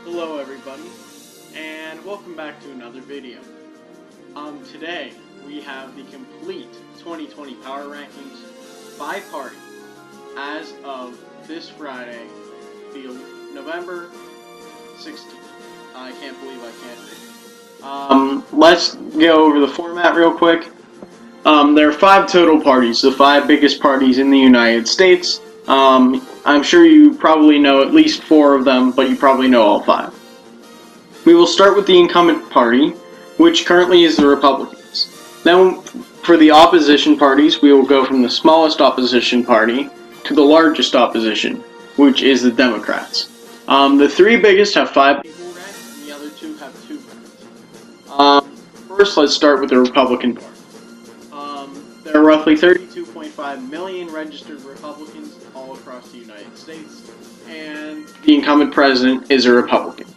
Hello everybody, and welcome back to another video. Today we have the complete 2020 power rankings by party as of this Friday, the November 16th. I can't believe I can't read. Let's go over the format real quick. There are 5 total parties, the 5 biggest parties in the United States. I'm sure you probably know at least 4 of them, but you probably know all 5. We will start with the incumbent party, which currently is the Republicans. Then, for the opposition parties, we will go from the smallest opposition party to the largest opposition, which is the Democrats. The 3 biggest have 5 people ranked, and the other 2 have 2 ranked. First, let's start with the Republican Party. There are roughly 32.5 million registered Republicans all across the United States, and the incumbent president is a Republican.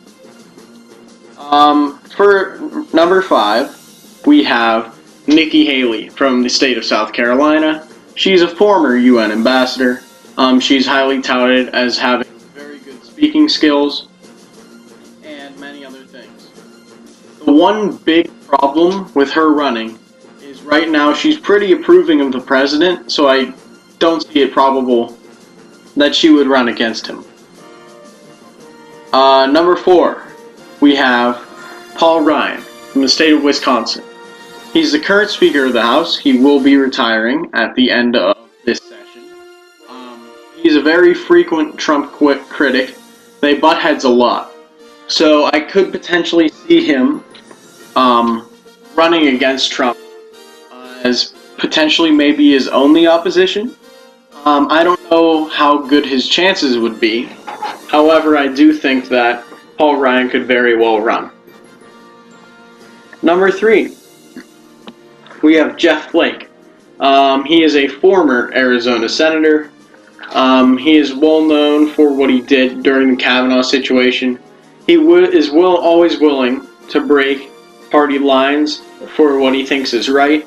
For number 5, we have Nikki Haley from the state of South Carolina. She's a former UN ambassador. She's highly touted as having very good speaking skills and many other things. The one big problem with her running is right now she's pretty approving of the president, so I don't see it probable that she would run against him. Number 4, we have Paul Ryan from the state of Wisconsin. He's the current Speaker of the House. He will be retiring at the end of this session. He's a very frequent Trump critic. They butt heads a lot. So I could potentially see him running against Trump as potentially maybe his only opposition. I don't know how good his chances would be. However, I do think that Paul Ryan could very well run. Number 3, we have Jeff Flake. He is a former Arizona senator. He is well known for what he did during the Kavanaugh situation. He is always willing to break party lines for what he thinks is right,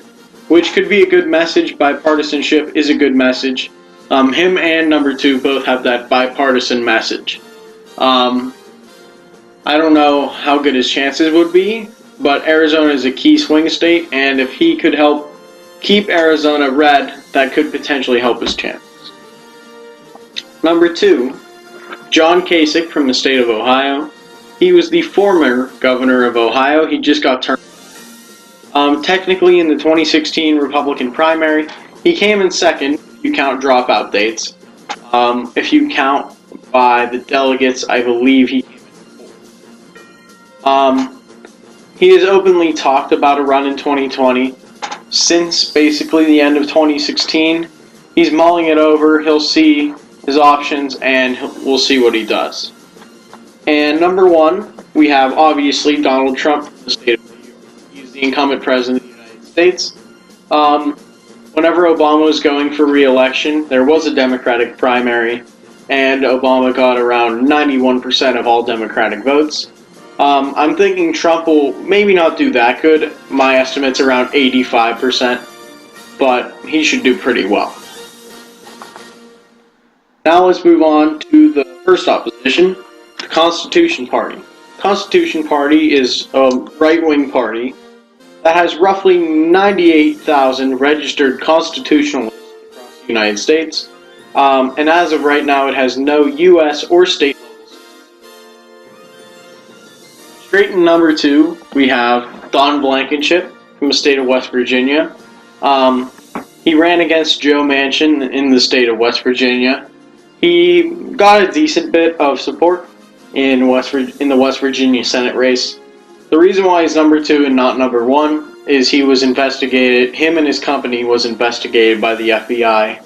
which could be a good message. Bipartisanship is a good message. Him and number 2 both have that bipartisan message. I don't know how good his chances would be, but Arizona is a key swing state, and if he could help keep Arizona red, that could potentially help his chances. Number 2, John Kasich from the state of Ohio. He was the former governor of Ohio. He just got turned. Technically, in the 2016 Republican primary, he came in second if you count dropout dates. If you count by the delegates, I believe he came in 4th. He has openly talked about a run in 2020. Since basically the end of 2016, he's mulling it over. He'll see his options, and we'll see what he does. And number 1, we have obviously Donald Trump from the state of New York. He's the incumbent president of the United States. Whenever Obama was going for re-election, there was a Democratic primary, and Obama got around 91% of all Democratic votes. I'm thinking Trump will maybe not do that good. My estimate's around 85%, but he should do pretty well. Now let's move on to the first opposition, the Constitution Party. Constitution Party is a right-wing party that has roughly 98,000 registered constitutionalists across the United States, and as of right now it has no U.S. or state levels. Straight in number 2, we have Don Blankenship from the state of West Virginia. He ran against Joe Manchin in the state of West Virginia. He got a decent bit of support in the West Virginia Senate race. The reason why he's number 2 and not number 1 is he was investigated, him and his company was investigated by the FBI.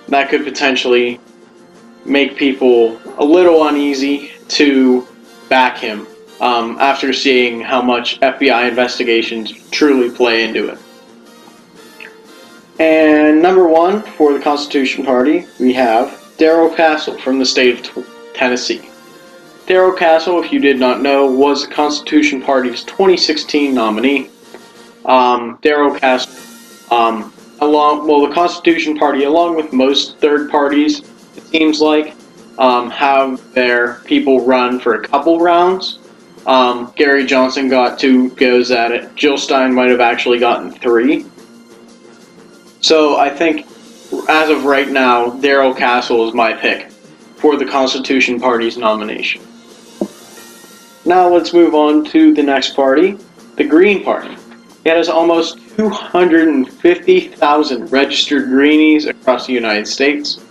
That could potentially make people a little uneasy to back him after seeing how much FBI investigations truly play into it. And number 1 for the Constitution Party, we have Darrell Castle from the state of Tennessee. Darrell Castle, if you did not know, was the Constitution Party's 2016 nominee. Darrell Castle, the Constitution Party, along with most third parties, it seems like, have their people run for a couple rounds. Gary Johnson got 2 goes at it. Jill Stein might have actually gotten 3. So I think, as of right now, Darrell Castle is my pick for the Constitution Party's nomination. Now let's move on to the next party, the Green Party. It has almost 250,000 registered Greenies across the United States.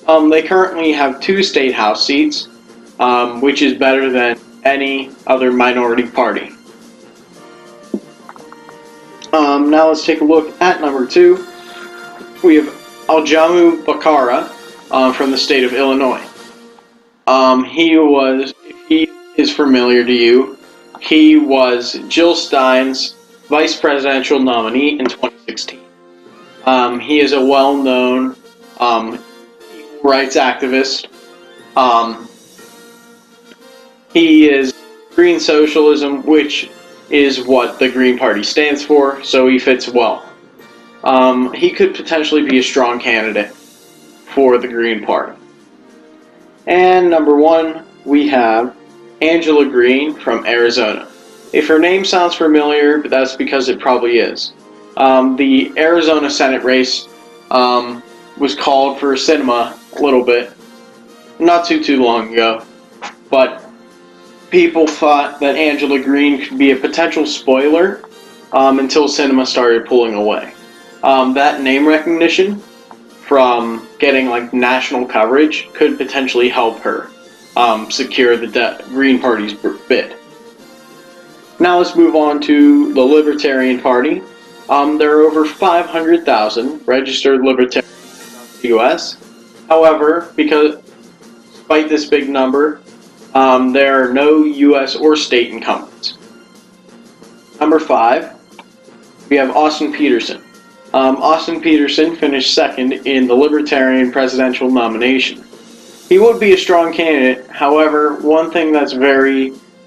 They currently have 2 state house seats, which is better than any other minority party. Now let's take a look at number 2. We have Aljamu Bakara from the state of Illinois. If he is familiar to you, he was Jill Stein's vice presidential nominee in 2016. He is a well-known equal rights activist. He is Green Socialism, which is what the Green Party stands for, so he fits well. He could potentially be a strong candidate for the Green Party. And number 1, we have Angela Green from Arizona. If her name sounds familiar, but that's because it probably is. The Arizona Senate race was called for cinema a little bit, not too long ago, but people thought that Angela Green could be a potential spoiler until cinema started pulling away. That name recognition from getting like national coverage could potentially help her secure the Green Party's bid. Now let's move on to the Libertarian Party. There are over 500,000 registered Libertarians in the U.S. However, despite this big number, there are no U.S. or state incumbents. Number 5, we have Austin Peterson. Austin Peterson finished second in the Libertarian presidential nomination. He would be a strong candidate, however, one thing that's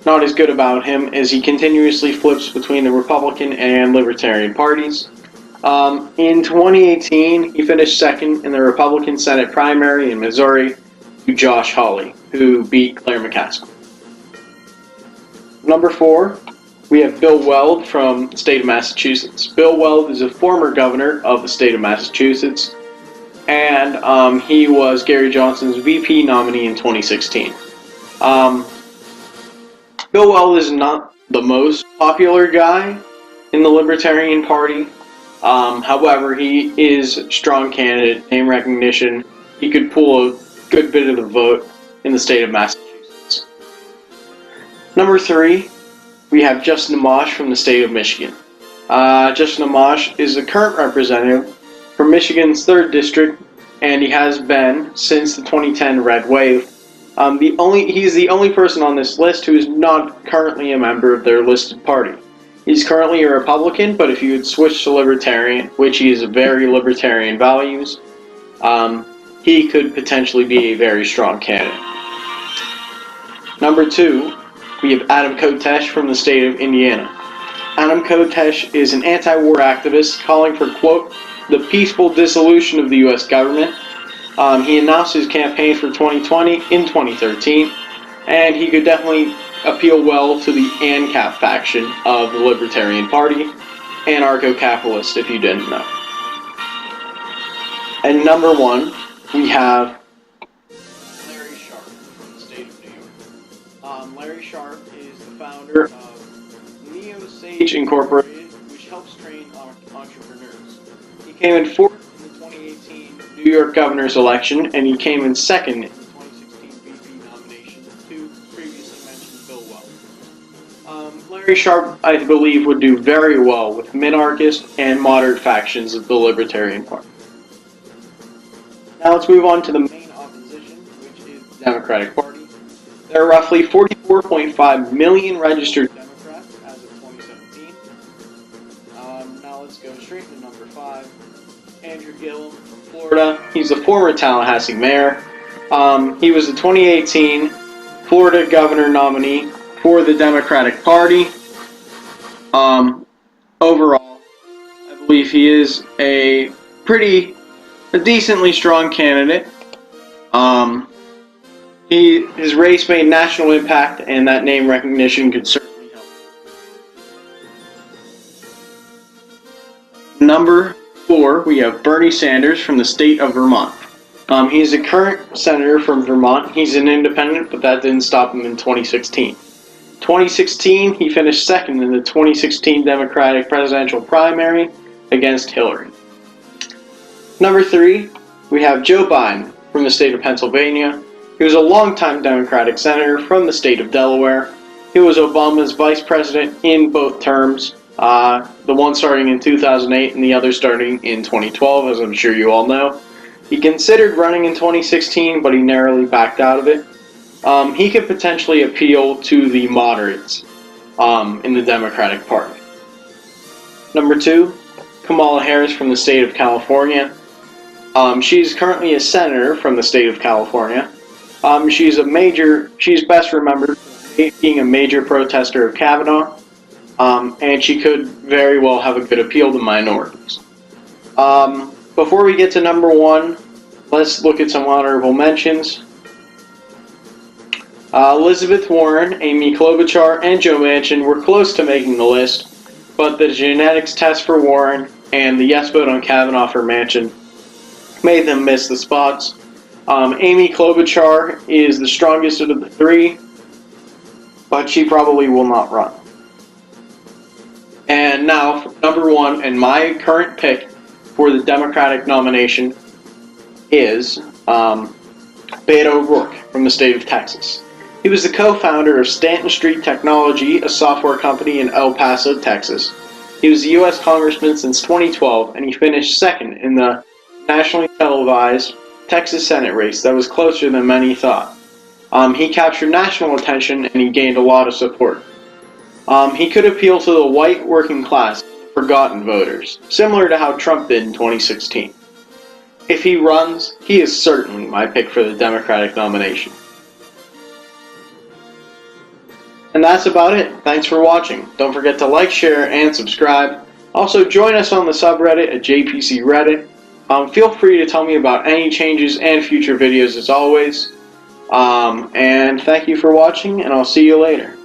not as good about him is he continuously flips between the Republican and Libertarian parties. In 2018, he finished second in the Republican Senate primary in Missouri to Josh Hawley, who beat Claire McCaskill. Number 4, we have Bill Weld from the state of Massachusetts. Bill Weld is a former governor of the state of Massachusetts, and he was Gary Johnson's VP nominee in 2016. Bill Weld is not the most popular guy in the Libertarian Party. However, he is a strong candidate, name recognition. He could pull a good bit of the vote in the state of Massachusetts. Number 3, we have Justin Amash from the state of Michigan. Justin Amash is the current representative for Michigan's 3rd district, and he has been since the 2010 Red Wave. He's the only person on this list who is not currently a member of their listed party. He's currently a Republican, but if you would switch to Libertarian, which he is a very Libertarian values, he could potentially be a very strong candidate. Number 2, we have Adam Kotesh from the state of Indiana. Adam Kotesh is an anti-war activist calling for, quote, the peaceful dissolution of the U.S. government. He announced his campaign for 2020 in 2013, and he could definitely appeal well to the ANCAP faction of the Libertarian Party, anarcho-capitalist if you didn't know. And number 1, we have Larry Sharp from the state of New York. Larry Sharp is the founder of NeoSage Incorporated, which helps train entrepreneurs. He came in 4th in the 2018 New York governor's election, and he came in 2nd in the 2016 VP nomination to previously mentioned Bill Weld. Larry Sharp, I believe, would do very well with minarchist and moderate factions of the Libertarian Party. Now let's move on to the main opposition, which is the Democratic Party. There are roughly 44.5 million registered Democrats as of 2017. Now let's go straight to number 5. Andrew Gillum from Florida. He's a former Tallahassee mayor. He was the 2018 Florida governor nominee for the Democratic Party. Overall, I believe he is a decently strong candidate. His race made national impact, and that name recognition could certainly help. Number 4, we have Bernie Sanders from the state of Vermont. He's a current senator from Vermont. He's an independent, but that didn't stop him in 2016. 2016, he finished second in the 2016 Democratic presidential primary against Hillary. Number 3, we have Joe Biden from the state of Pennsylvania. He was a longtime Democratic senator from the state of Delaware. He was Obama's vice president in both terms, the one starting in 2008 and the other starting in 2012, as I'm sure you all know. He considered running in 2016, but he narrowly backed out of it. He could potentially appeal to the moderates in the Democratic Party. Number 2, Kamala Harris from the state of California. She's currently a senator from the state of California. She's best remembered for being a major protester of Kavanaugh, and she could very well have a good appeal to minorities. Before we get to number 1, let's look at some honorable mentions. Elizabeth Warren, Amy Klobuchar, and Joe Manchin were close to making the list, but the genetics test for Warren and the yes vote on Kavanaugh for Manchin made them miss the spots. Amy Klobuchar is the strongest of the 3, but she probably will not run. And now, number 1, and my current pick for the Democratic nomination is Beto O'Rourke from the state of Texas. He was the co-founder of Stanton Street Technology, a software company in El Paso, Texas. He was a U.S. congressman since 2012, and he finished second in the nationally televised Texas Senate race that was closer than many thought. He captured national attention, and he gained a lot of support. He could appeal to the white working class, forgotten voters, similar to how Trump did in 2016. If he runs, he is certainly my pick for the Democratic nomination. And that's about it. Thanks for watching. Don't forget to like, share, and subscribe. Also, join us on the subreddit at JPC Reddit. Feel free to tell me about any changes and future videos as always. And thank you for watching, and I'll see you later.